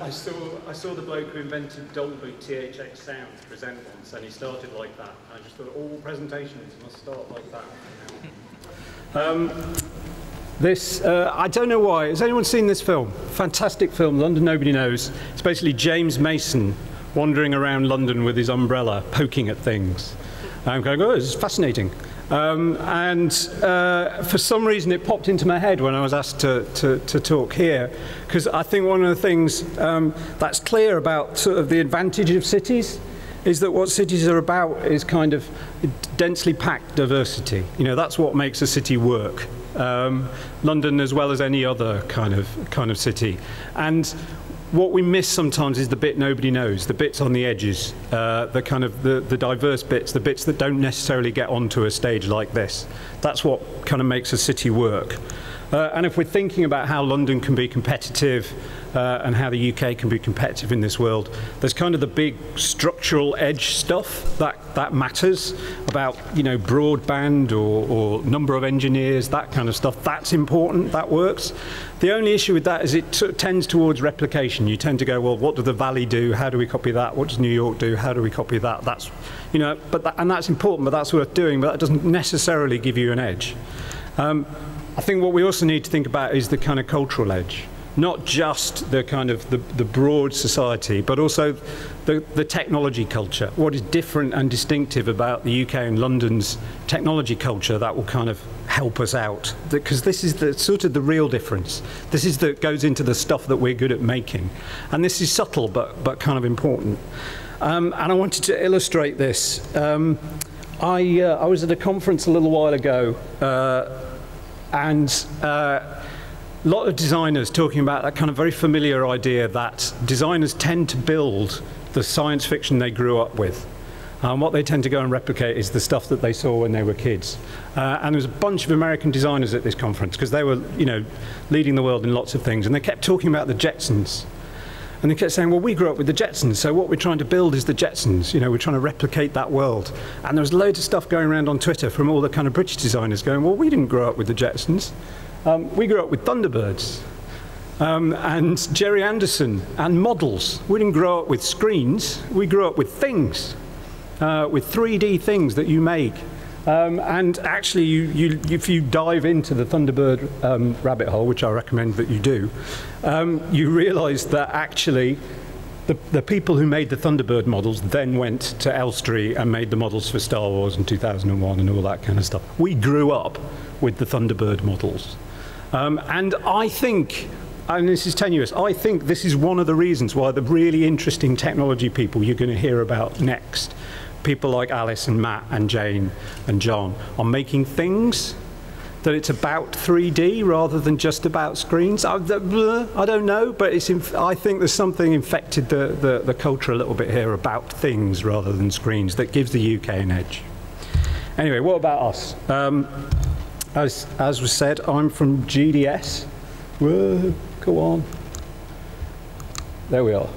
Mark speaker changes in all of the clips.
Speaker 1: I saw the bloke who invented Dolby THX sound present once, and he started like that. I just thought all presentations must start like that. I don't know why. Has anyone seen this film? Fantastic film, London Nobody Knows. It's basically James Mason wandering around London with his umbrella, poking at things. I'm going, oh, this is fascinating. For some reason it popped into my head when I was asked to talk here, because I think one of the things that's clear about sort of the advantage of cities is that what cities are about is kind of densely packed diversity. You know, that's what makes a city work. London as well as any other kind of city. And what we miss sometimes is the bit nobody knows, the bits on the edges, the diverse bits, the bits that don't necessarily get onto a stage like this. That's what kind of makes a city work. And if we're thinking about how London can be competitive and how the UK can be competitive in this world, there's kind of the big structural edge stuff that matters about, you know, broadband or number of engineers, that kind of stuff. That's important, that works. The only issue with that is it sort of tends towards replication. You tend to go, well, what does the Valley do? How do we copy that? What does New York do? How do we copy that? That's, you know, and that's important, but that's worth doing, but that doesn't necessarily give you an edge. I think what we also need to think about is the kind of cultural edge, not just the kind of the broad society, but also the technology culture. What is different and distinctive about the UK and London's technology culture that will kind of help us out? Because this is the sort of the real difference. This is that goes into the stuff that we're good at making, and this is subtle but kind of important. And I wanted to illustrate this. I was at a conference a little while ago. And a lot of designers talking about that kind of very familiar idea that designers tend to build the science fiction they grew up with. What they tend to go and replicate is the stuff that they saw when they were kids. And there was a bunch of American designers at this conference because they were, you know, leading the world in lots of things, and they kept talking about the Jetsons. And they kept saying, well, we grew up with the Jetsons, so what we're trying to build is the Jetsons. You know, we're trying to replicate that world. And there was loads of stuff going around on Twitter from all the kind of British designers going, well, we didn't grow up with the Jetsons. We grew up with Thunderbirds and Jerry Anderson and models. We didn't grow up with screens. We grew up with things, with 3D things that you make. And actually, if you dive into the Thunderbird rabbit hole, which I recommend that you do, you realise that actually the people who made the Thunderbird models then went to Elstree and made the models for Star Wars in 2001 and all that kind of stuff. We grew up with the Thunderbird models. And I think, and this is tenuous, I think this is one of the reasons why the really interesting technology people you're going to hear about next, people like Alice and Matt and Jane and John, are making things that it's about 3D rather than just about screens. I don't know, but I think there's something infected the culture a little bit here about things rather than screens that gives the UK an edge. Anyway, what about us? As was said, I'm from GDS. Whoa, go on. There we are.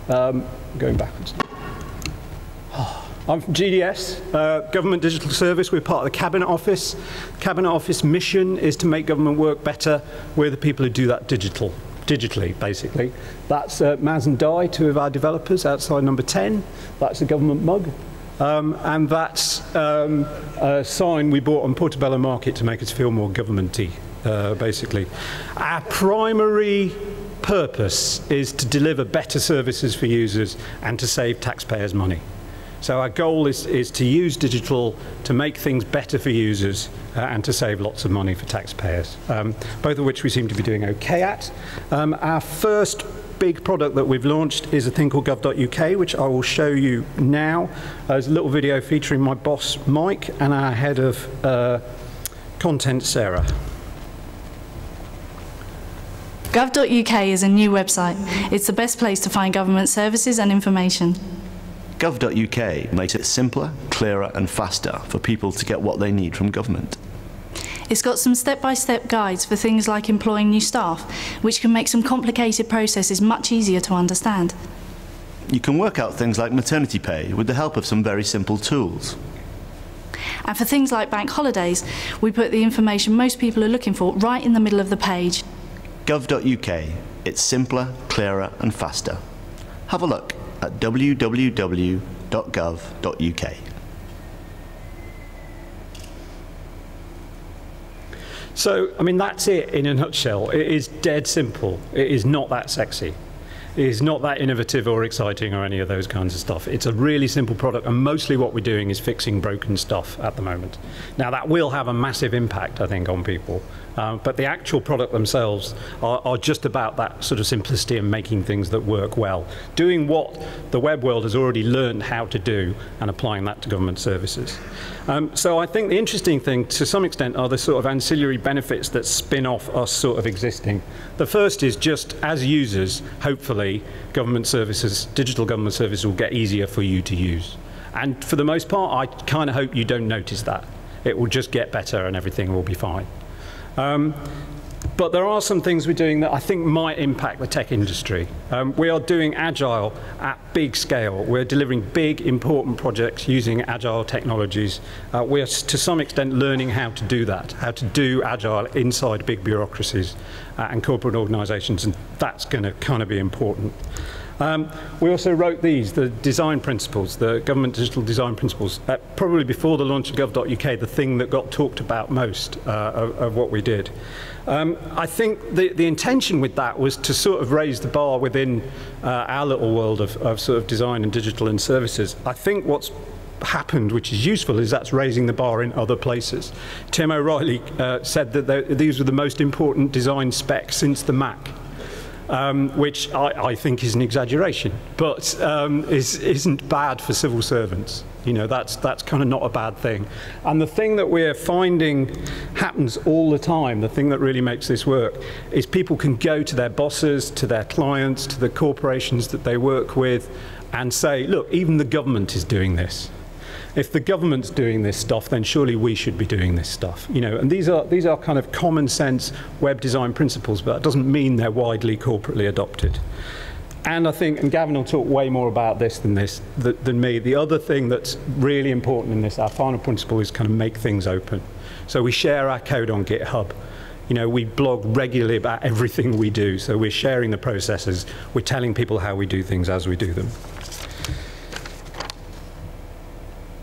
Speaker 1: Going backwards. I'm from GDS, Government Digital Service. We're part of the Cabinet Office. Cabinet Office mission is to make government work better. We're the people who do that digitally, basically. That's Maz and Di, two of our developers, outside number 10. That's a government mug. And that's a sign we bought on Portobello Market to make us feel more governmenty, basically. Our primary purpose is to deliver better services for users and to save taxpayers money. So our goal is to use digital to make things better for users and to save lots of money for taxpayers, both of which we seem to be doing okay at. Our first big product that we've launched is a thing called gov.uk, which I will show you now. There's a little video featuring my boss, Mike, and our head of content, Sarah.
Speaker 2: Gov.uk is a new website. It's the best place to find government services and information.
Speaker 3: Gov.uk makes it simpler, clearer and faster for people to get what they need from government.
Speaker 2: It's got some step-by-step guides for things like employing new staff, which can make some complicated processes much easier to understand.
Speaker 3: You can work out things like maternity pay with the help of some very simple tools.
Speaker 2: And for things like bank holidays, we put the information most people are looking for right in the middle of the page.
Speaker 3: Gov.uk, it's simpler, clearer and faster. Have a look at www.gov.uk.
Speaker 1: So, I mean, that's it in a nutshell. It is dead simple. It is not that sexy. It is not that innovative or exciting or any of those kinds of stuff. It's a really simple product, and mostly what we're doing is fixing broken stuff at the moment. Now, that will have a massive impact, I think, on people. But the actual product themselves are just about that sort of simplicity and making things that work well. Doing what the web world has already learned how to do and applying that to government services. So I think the interesting thing, to some extent, are the sort of ancillary benefits that spin off us sort of existing. The first is just, as users, hopefully, government services, digital government services will get easier for you to use. And for the most part, I kind of hope you don't notice that. It will just get better and everything will be fine. But there are some things we're doing that I think might impact the tech industry. We are doing Agile at big scale. We're delivering big, important projects using Agile technologies. We're, to some extent, learning how to do that, how to do Agile inside big bureaucracies and corporate organizations, and that's going to kind of be important. We also wrote these, the design principles, the government digital design principles, probably before the launch of gov.uk, the thing that got talked about most of what we did. I think the intention with that was to sort of raise the bar within our little world of sort of design and digital and services. I think what's happened, which is useful, is that's raising the bar in other places. Tim O'Reilly said that these were the most important design specs since the Mac. Which I think is an exaggeration, but isn't bad for civil servants. You know, that's kind of not a bad thing. And the thing that we're finding happens all the time, the thing that really makes this work, is people can go to their bosses, to their clients, to the corporations that they work with, and say, look, even the government is doing this. If the government's doing this stuff, then surely we should be doing this stuff. You know, and these are kind of common sense web design principles, but that doesn't mean they're widely corporately adopted. And I think, and Gavin will talk way more about this than me, the other thing that's really important in this, our final principle, is kind of make things open. So we share our code on GitHub. You know, we blog regularly about everything we do, so we're sharing the processes, we're telling people how we do things as we do them.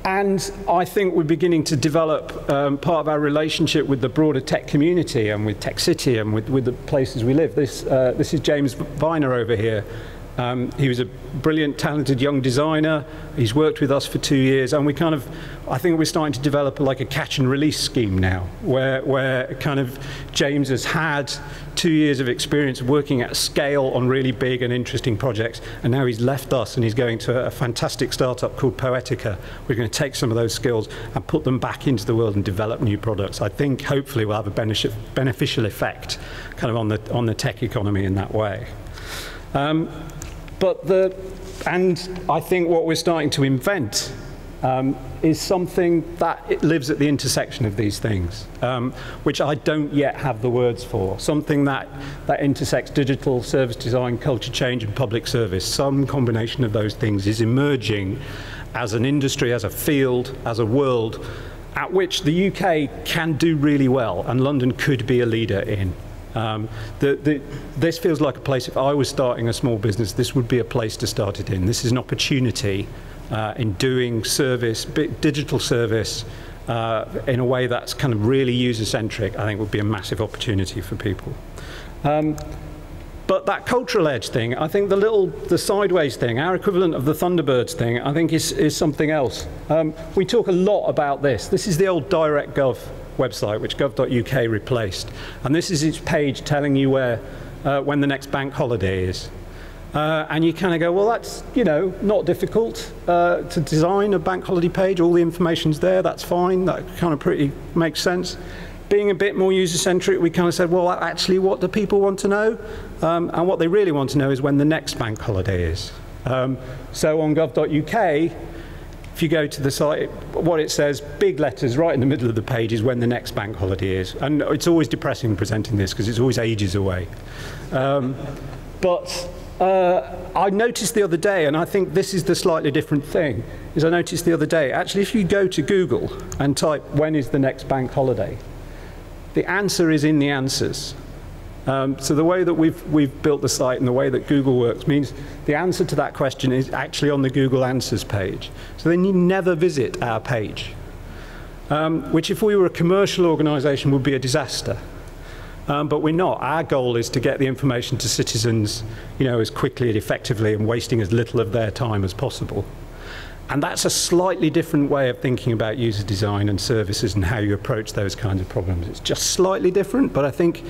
Speaker 1: And I think we're beginning to develop part of our relationship with the broader tech community and with Tech City and with the places we live. This is James Viner over here. He was a brilliant, talented young designer. He's worked with us for 2 years, and I think we're starting to develop like a catch and release scheme now, where kind of James has had 2 years of experience working at scale on really big and interesting projects, and now he's left us and he's going to a fantastic startup called Poetica. We're going to take some of those skills and put them back into the world and develop new products. I think hopefully we'll have a beneficial effect kind of on the tech economy in that way. And I think what we're starting to invent is something that it lives at the intersection of these things, which I don't yet have the words for. Something that intersects digital, service design, culture change, and public service. Some combination of those things is emerging as an industry, as a field, as a world, at which the UK can do really well, and London could be a leader in. This feels like a place, if I was starting a small business, this would be a place to start it in. This is an opportunity in doing service, digital service, in a way that's kind of really user-centric. I think would be a massive opportunity for people. But that cultural edge thing, I think the sideways thing, our equivalent of the Thunderbirds thing, I think is something else. We talk a lot about this. This is the old DirectGov website, which gov.uk replaced. And this is its page telling you when the next bank holiday is. And you kind of go, well, that's, you know, not difficult to design a bank holiday page. All the information's there, that's fine. That kind of pretty makes sense. Being a bit more user-centric, we kind of said, well, actually, what do people want to know? And what they really want to know is when the next bank holiday is. So on gov.uk, if you go to the site, what it says, big letters right in the middle of the page, is when the next bank holiday is. And it's always depressing presenting this because it's always ages away. But I noticed the other day, and I think this is the slightly different thing, is I noticed the other day, actually, if you go to Google and type, when is the next bank holiday, the answer is in the answers. So the way that we've built the site and the way that Google works means the answer to that question is actually on the Google Answers page. So then you never visit our page, which if we were a commercial organization would be a disaster. But we're not. Our goal is to get the information to citizens, as quickly and effectively and wasting as little of their time as possible. And that's a slightly different way of thinking about user design and services and how you approach those kinds of problems. It's just slightly different, but I think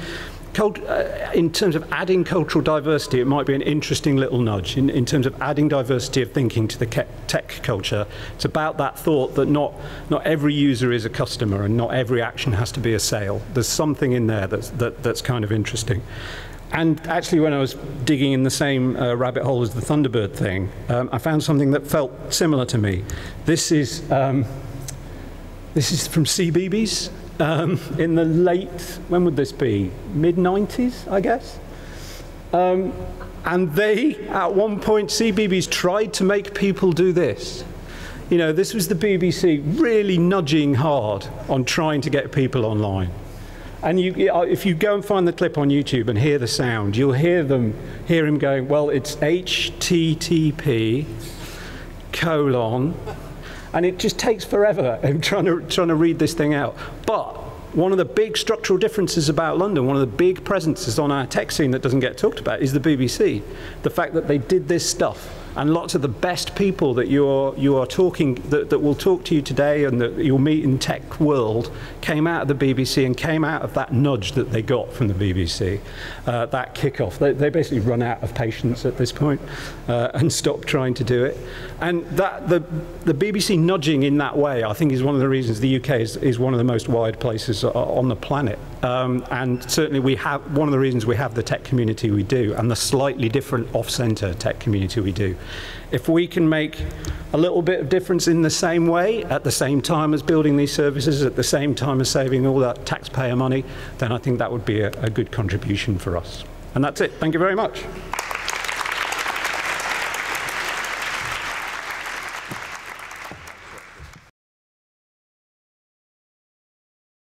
Speaker 1: in terms of adding cultural diversity, it might be an interesting little nudge in terms of adding diversity of thinking to the tech culture. It's about that thought that not every user is a customer and not every action has to be a sale. There's something in there that's kind of interesting. And actually, when I was digging in the same rabbit hole as the Thunderbird thing, I found something that felt similar to me. This is from CBeebies in the late, when would this be? Mid-90s, I guess. And they, at one point, CBeebies tried to make people do this. This was the BBC really nudging hard on trying to get people online. And if you go and find the clip on YouTube and hear the sound, you'll hear him going, well, it's HTTP : and it just takes forever trying to read this thing out. But one of the big structural differences about London, one of the big presences on our tech scene that doesn't get talked about is the BBC. The fact that they did this stuff. And lots of the best people that you are talking, that will talk to you today and that you'll meet in tech world, came out of the BBC and came out of that nudge that they got from the BBC, that kickoff. They basically run out of patience at this point and stop trying to do it. And the BBC nudging in that way, I think, is one of the reasons the UK is one of the most wired places on the planet. And certainly one of the reasons we have the tech community we do and the slightly different off-centre tech community we do. If we can make a little bit of difference in the same way, at the same time as building these services, at the same time as saving all that taxpayer money, then I think that would be a good contribution for us. And that's it. Thank you very much.